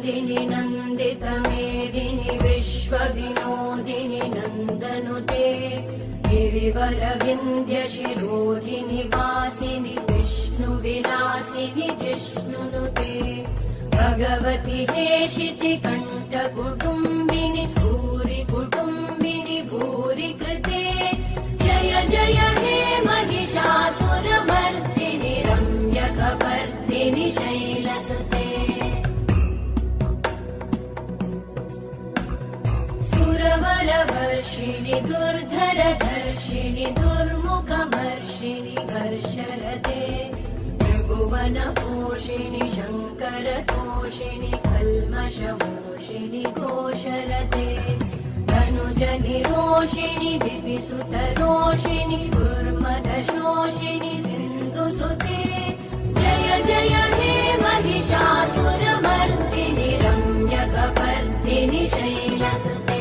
नन्दिनि नन्दितमेदिनि विश्वविनोदिनि नन्दनुते गिरिवरविन्द्यशिरोधिनि वासिनि विष्णुविलासिनि जिष्णुनुते भगवति हेशिति कण्ठकुटुम्बिनि भूरि कुटुम्बिनि भूरि कृते जय जय हे महिषासुरमर्दिनि रम्यकपर्दिनि शैलसुते सुरवरवर्षिणि दुर्धरधर्षिणि दुर्मुखमर्षिणि वर्षरते त्रिभुवनपोषिणि शङ्करतोषिणि कल्मषमोषिणि घोषरते धनुजनिरोषिणि दिविसुतरोषिणि दुर्मदशोषिणि सिन्धुसुते जय जय हे महिषासुरमर्दिनि रम्यकपर्दिनि शैलसुते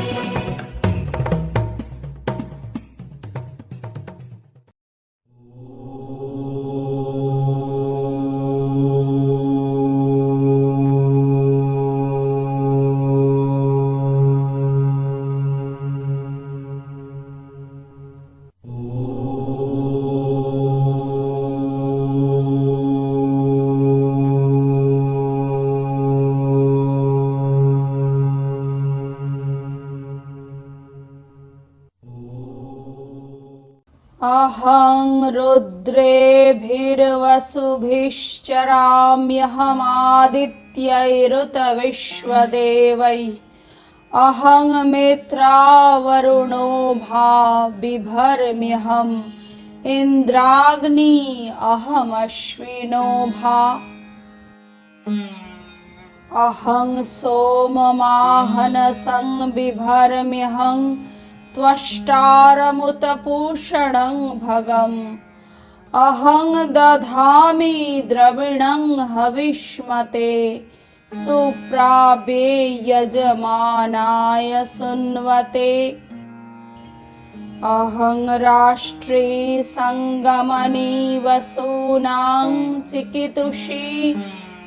अहं रुद्रेभिर्वसुभिश्चराम्यहमादित्यैरुतविश्वदेवैः अहं मित्रावरुणो भा बिभर्म्यहम् इन्द्राग्नी अहमश्विनो भा अहं सोममाहनसं बिभर्म्यहं त्वष्टारमुतपूषणं भगम् अहं दधामि द्रविणं हविष्मते सुप्राभे यजमानाय सुन्वते अहं राष्ट्रे संगमनि वसूनां चिकितुषी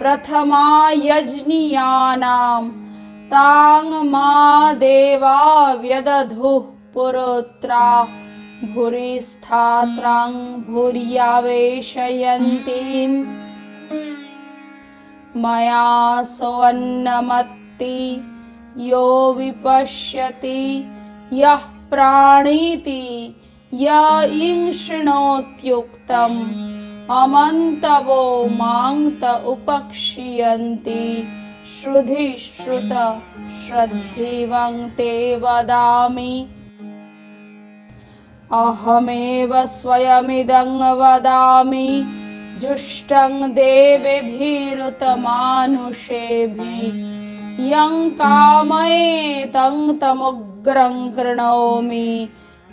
प्रथमा यज्ञियानां तां मा देवा व्यदधुः पुरुत्रा भूरि स्थात्रां भूर्यावेशयन्तीं मया सोऽन्नमत्ति यो विपश्यति यः प्राणीति य इंशृणोत्युक्तम् अमन्तवो माङ्त उपक्षियन्ति श्रुधि श्रुत श्रद्धिवं ते वदामि अहमेव स्वयमिदं वदामि जुष्टं देवेभिरुतमानुषेभिः यं कामयेतं तमुग्रं कृणोमि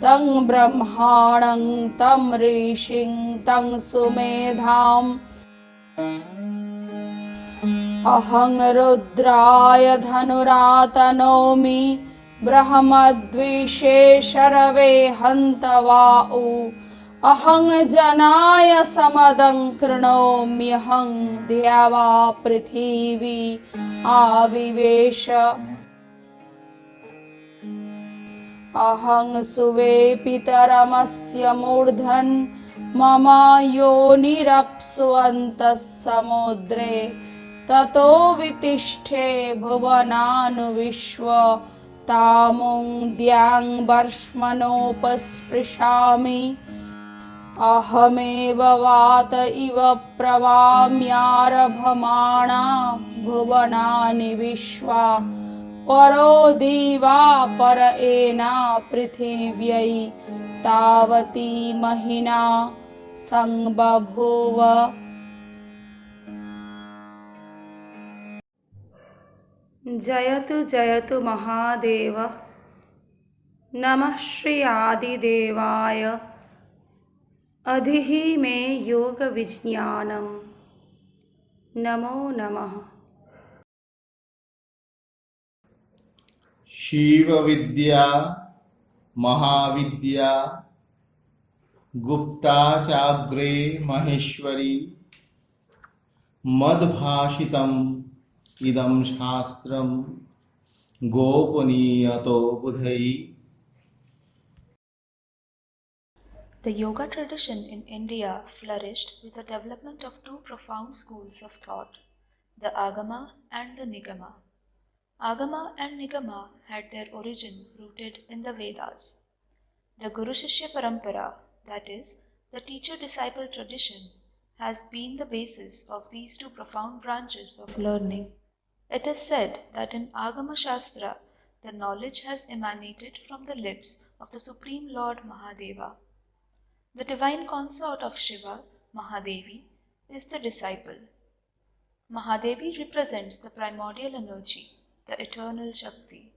तं ब्रह्माणं तं ऋषिं तं सुमेधाम् अहं रुद्राय धनुरातनोमि ब्रह्मद्विषे शरवे हन्तवाउ अहं जनाय समदं कृणोम्यहं द्यावा पृथिवी आविवेश अहं सुवे पितरमस्य मूर्धन् मम योनिरप्सु अन्तः समुद्रे ततो वितिष्ठे भुवनानुविश्व तामुं द्यां वर्ष्मणोपस्पृशामि अहमेव वात इव प्रवाम्यारभमाणा भुवनानि विश्वा परो दिवा पर एना पृथिव्यै तावती महिना संबभूव। जयतु जयतु महादेव। नमः श्री आदिदेवाय। अधिहि मे योग विज्ञानम। नमो नमः। शिव विद्या महाविद्या Gupta चाग्रे Maheshwari मद्भाषितं idam shastram gopaniyato budhai. The yoga tradition in India flourished with the development of two profound schools of thought, the Agama and the Nigama. Agama and Nigama had their origin rooted in the Vedas. The Guru Shishya Parampara, that is, the teacher disciple tradition, has been the basis of these two profound branches of learning. It is said that in Agama Shastra, the knowledge has emanated from the lips of the Supreme Lord Mahadeva. The divine consort of Shiva, Mahadevi, is the disciple. Mahadevi represents the primordial energy, the eternal Shakti.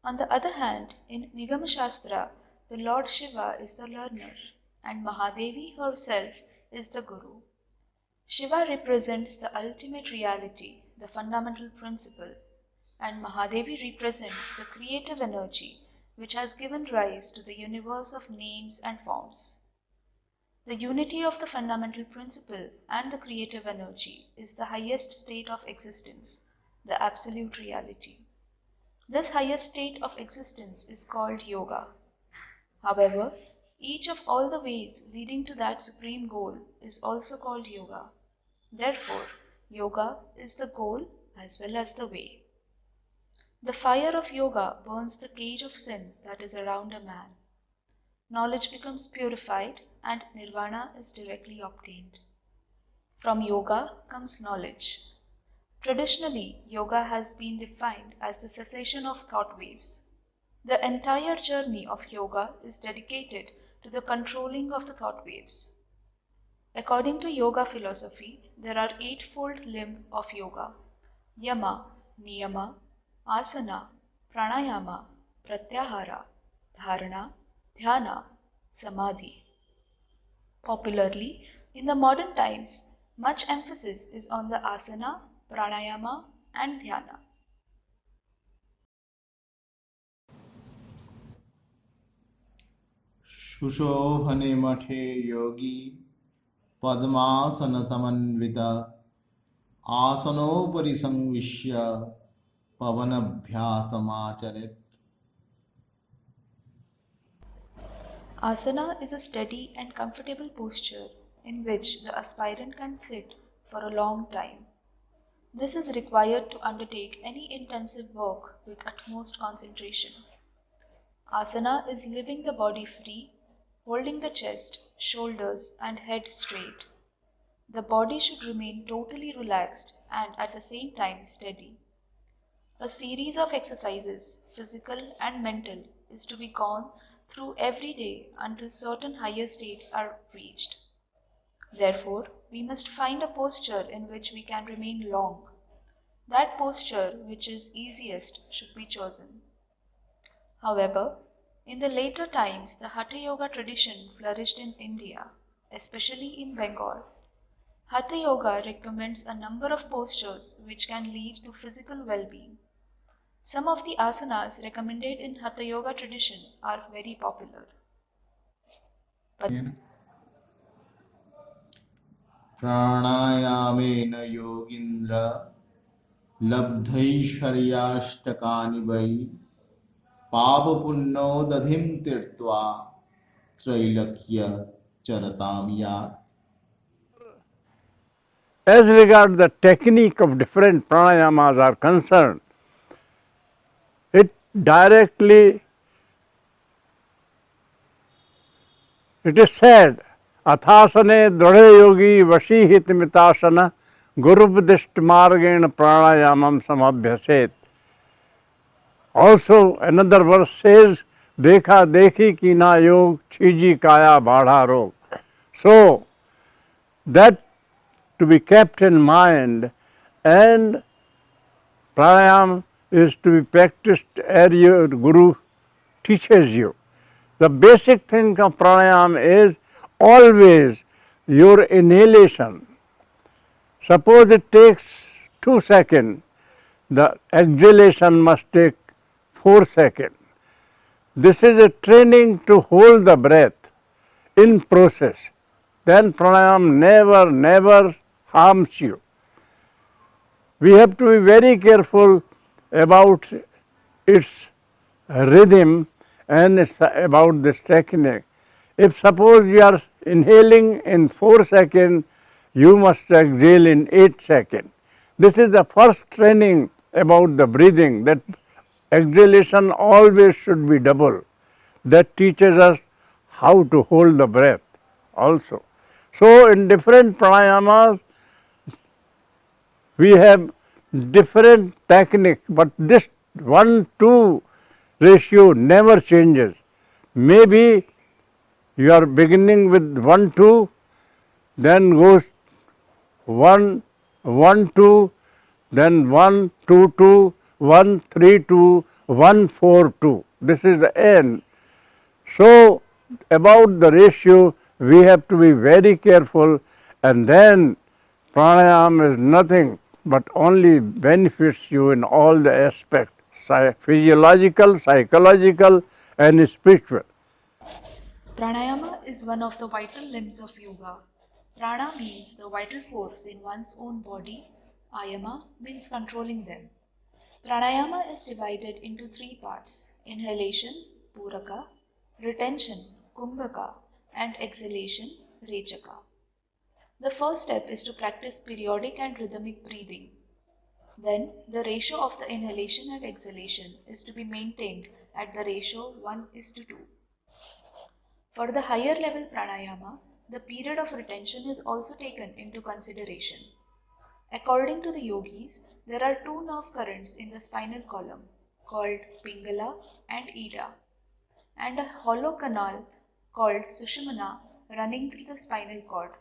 On the other hand, in Nigama Shastra, the Lord Shiva is the learner, and Mahadevi herself is the Guru. Shiva represents the ultimate reality, the fundamental principle, and Mahadevi represents the creative energy which has given rise to the universe of names and forms. The unity of the fundamental principle and the creative energy is the highest state of existence, the absolute reality. This highest state of existence is called yoga. However, each of all the ways leading to that supreme goal is also called yoga. Therefore, yoga is the goal as well as the way. The fire of yoga burns the cage of sin that is around a man. Knowledge becomes purified and nirvana is directly obtained. From yoga comes knowledge. Traditionally, yoga has been defined as the cessation of thought waves. The entire journey of yoga is dedicated to the controlling of the thought waves. According to yoga philosophy, there are eightfold limbs of yoga: yama, niyama, asana, pranayama, pratyahara, dharana, dhyana, samadhi. Popularly, in the modern times, much emphasis is on the asana, pranayama, and dhyana. सुशोभने मठे योगी पद्मासन समन्वित आसनोपरि संविश्य पवनभ्यासमाचरेत्. Asana is a steady and comfortable posture in which the aspirant can sit for a long time. This is required to undertake any intensive work with utmost concentration. Asana is leaving the body free, holding the chest, shoulders, and head straight. The body should remain totally relaxed and at the same time steady. A series of exercises, physical and mental, is to be gone through every day until certain higher states are reached. Therefore, we must find a posture in which we can remain long. That posture which is easiest should be chosen. However, in the later times, the Hatha Yoga tradition flourished in India, especially in Bengal. Hatha Yoga recommends a number of postures which can lead to physical well-being. Some of the asanas recommended in Hatha Yoga tradition are very popular. प्राणायामेन Yogindra लब्धैश्वर्याष्टकानि why पापपुण्यो दधिं तीर्त्वा Trailokya चरतां यात्. As regards the technique of different pranayamas are concerned, it directly, it is said, athasane dhrade yogi vashihit mitasana gurupdisht margena pranayamam samabhyaset. Also another verse says, dekha dekhi ki na yog chiji kaya badha rog. So that to be kept in mind, and pranayam is to be practiced as your guru teaches you. The basic thing of pranayam is always your inhalation. Suppose it takes 2 seconds, the exhalation must take 4 seconds. This is a training to hold the breath in process. Then pranayam never harms you. We have to be very careful about its rhythm and it's about this technique. If suppose you are inhaling in 4 seconds, you must exhale in 8 seconds. This is the first training about the breathing, that exhalation always should be double. That teaches us how to hold the breath also. So in different pranayamas, we have different technique, but this 1-2 ratio never changes. Maybe you are beginning with 1-2, then goes 1-1-2, then 1-2-2, 1-3-2, 1-4-2. This is the end. So about the ratio, we have to be very careful, and then pranayama is nothing but only benefits you in all the aspects, physiological, psychological and spiritual. Pranayama is one of the vital limbs of yoga. Prana means the vital force in one's own body. Ayama means controlling them. Pranayama is divided into 3 parts: inhalation, puraka, retention, kumbhaka, and exhalation, rechaka. The first step is to practice periodic and rhythmic breathing. Then the ratio of the inhalation and exhalation is to be maintained at the ratio 1:2. For the higher level pranayama, the period of retention is also taken into consideration. According to the yogis, there are 2 nerve currents in the spinal column called Pingala and Ida, and a hollow canal called Sushumna running through the spinal cord.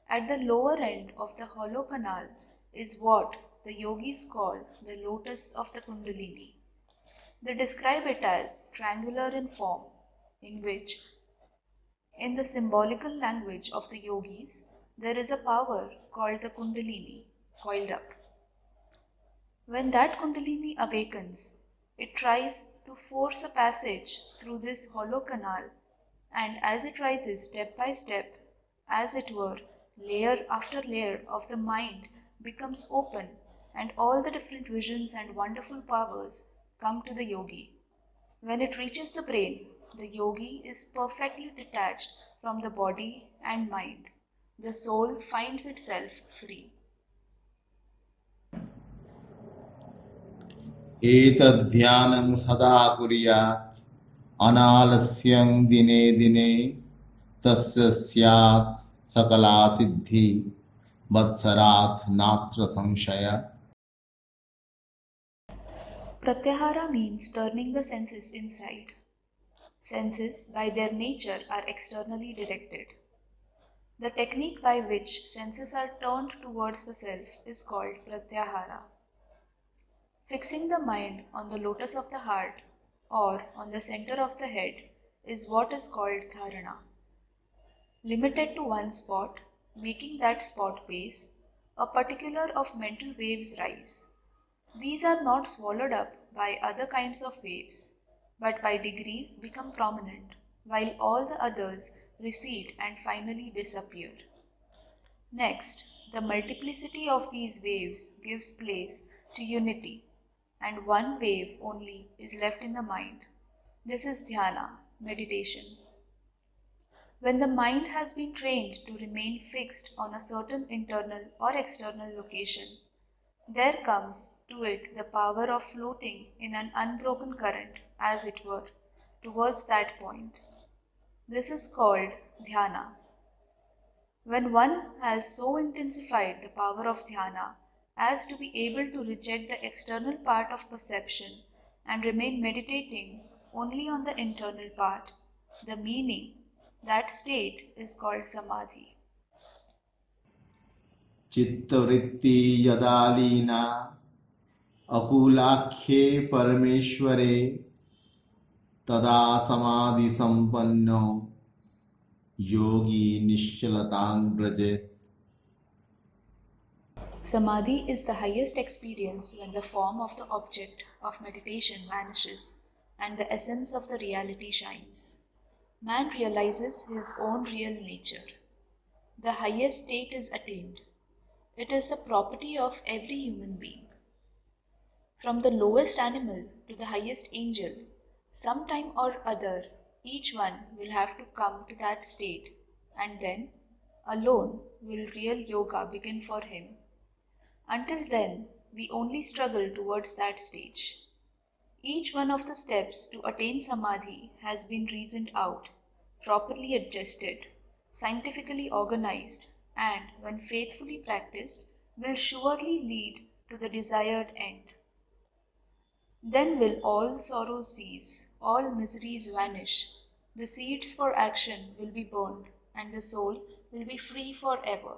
At the lower end of the hollow canal is what the yogis call the lotus of the Kundalini. They describe it as triangular in form, in which, in the symbolical language of the yogis, there is a power called the Kundalini, coiled up. When that Kundalini awakens, it tries to force a passage through this hollow canal, and as it rises step by step, as it were, layer after layer of the mind becomes open, and all the different visions and wonderful powers come to the yogi. When it reaches the brain, the yogi is perfectly detached from the body and mind. The soul finds itself free. एतद्ध्यानं सदा कुर्यात् अनालस्यं दिने दिने तस्य स्यात् सकला सिद्धि वत्सरात् नात्र संशय. Pratyahara means turning the senses inside. Senses, by their nature, are externally directed. The technique by which senses are turned towards the self is called Pratyahara. Fixing the mind on the lotus of the heart or on the center of the head is what is called Dharana. Limited to one spot, making that spot base, a particular of mental waves rise. These are not swallowed up by other kinds of waves, but by degrees become prominent, while all the others recede and finally disappear. Next, the multiplicity of these waves gives place to unity, and one wave only is left in the mind. This is dhyana, meditation. When the mind has been trained to remain fixed on a certain internal or external location, there comes to it the power of floating in an unbroken current, as it were, towards that point. This is called dhyana. When one has so intensified the power of dhyana as to be able to reject the external part of perception and remain meditating only on the internal part, the meaning, that state is called samadhi. चित्तवृत्ति यदा लीना अकुलाख्ये परमेश्वरे तदा समाधि संपन्नो योगी निश्चलतां व्रजेत्. Samadhi is the highest experience when the form of the object of meditation vanishes and the essence of the reality shines. Man realizes his own real nature. The highest state is attained. It is the property of every human being. From the lowest animal to the highest angel, sometime or other, each one will have to come to that state, and then, alone, will real yoga begin for him. Until then, we only struggle towards that stage. Each one of the steps to attain samadhi has been reasoned out, properly adjusted, scientifically organized, and when faithfully practiced, will surely lead to the desired end. Then will all sorrows cease, all miseries vanish, the seeds for action will be burned, and the soul will be free forever.